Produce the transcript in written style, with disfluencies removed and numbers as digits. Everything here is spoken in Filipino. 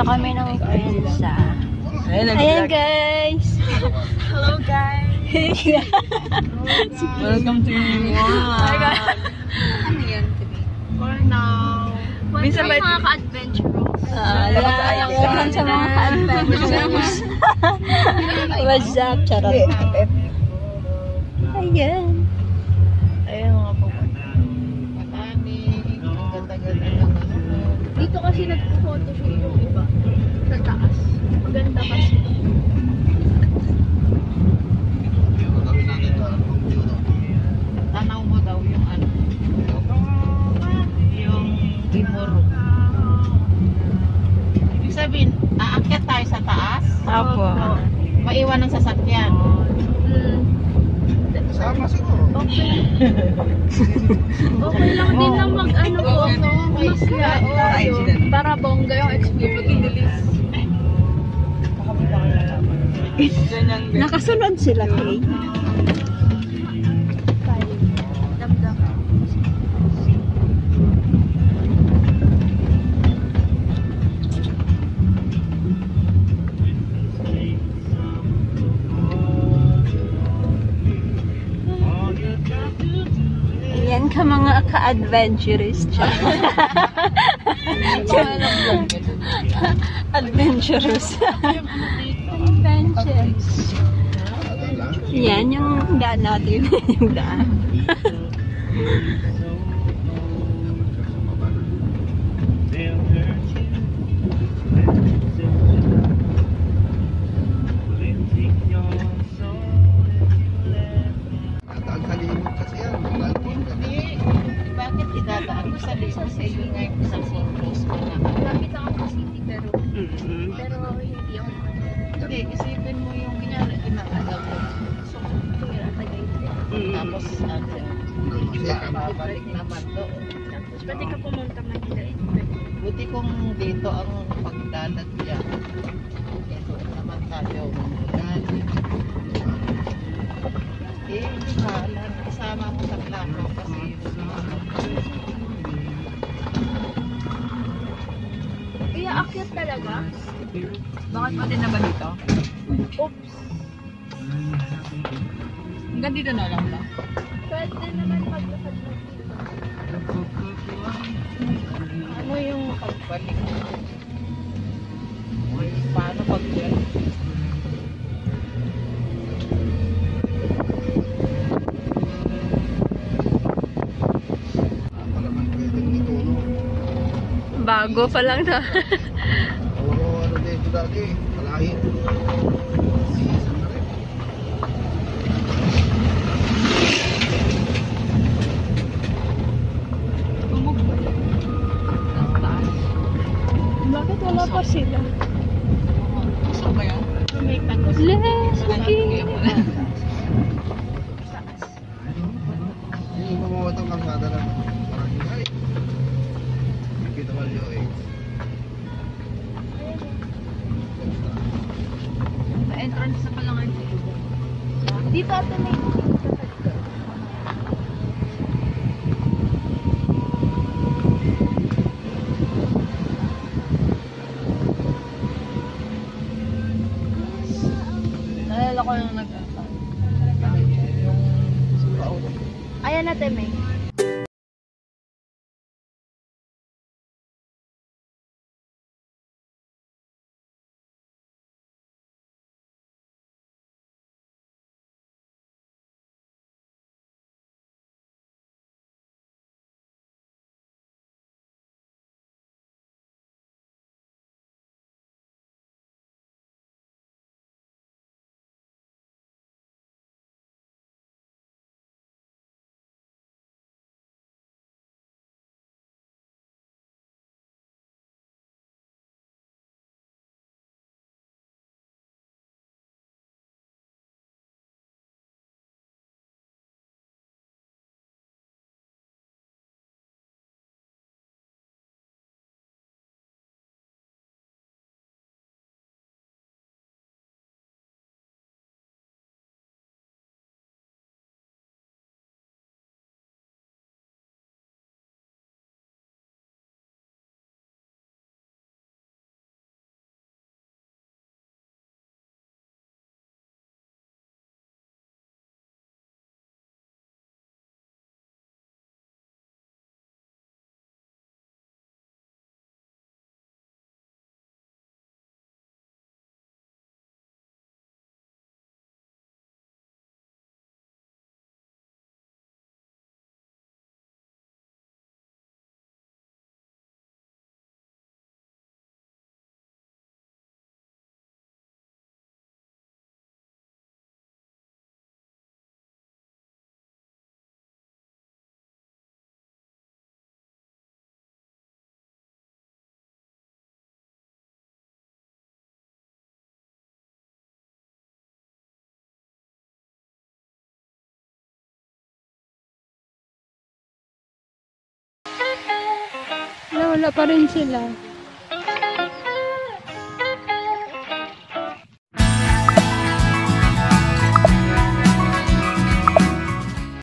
Punta kami ng friends sa... Ayan guys! Hello guys! Welcome to me. Ano yan? For now. Minsan ba mga ka-adventurous? Welcome sa mga ka-adventurous. What's up? Charot. Ayan. Ayan mga pupunta. Patanik. Ang ganda-ganda lang. Dito kasi nagpo-photoshoot yung iba. Sa taas. Maganda kasi. Tanaw mo daw yung ano. Yung Timor. Ibig sabihin, aakyat tayo sa taas. Apo. Maiwan ng sasakyan. Sama siguro. Okay lang din lang mag-ano po. Mag-flat tayo. Para bongga yung experience. Nakasunod sila, Kay. Yan ka mga ka-adventurous. Adventurous. Adventures. Yan yung daan natin. Yung daan. Kalimut kasi yan. Hindi. Bakit idadaan mo sa list sa iyo ngayon sa Cities mo na? Lapit ako sa city pero hindi ako. Hindi, isipin mo yung kunyari kinakagaw mo. So, kaya tagay tapos babalik naman doon. Tapos pwede ka pumunta Manila. Buti kung dito ang pagdalat dyan. Ito naman tayo. Hindi ka kasama mo sa plano kasi Aakyat talaga? Bakit pati na ba dito? Oops. Hanggang dito na lang ba? Pwede naman maglakad na dito. Ano yung pagbalik? Paano pag-yan? Bago pa lang na. Puro ano dito dati. Malahin. Season na rin. Bakit wala pa sila? Gusto ba yan? May tagos. Let's Kaya mo na. Yung mamawatang kalsada lang. Parang ay. Kita ba yung eh. Sa entrance sa palangan dito. Dito ata may Nalala ko yung Ayan natin may. wala pa rin sila.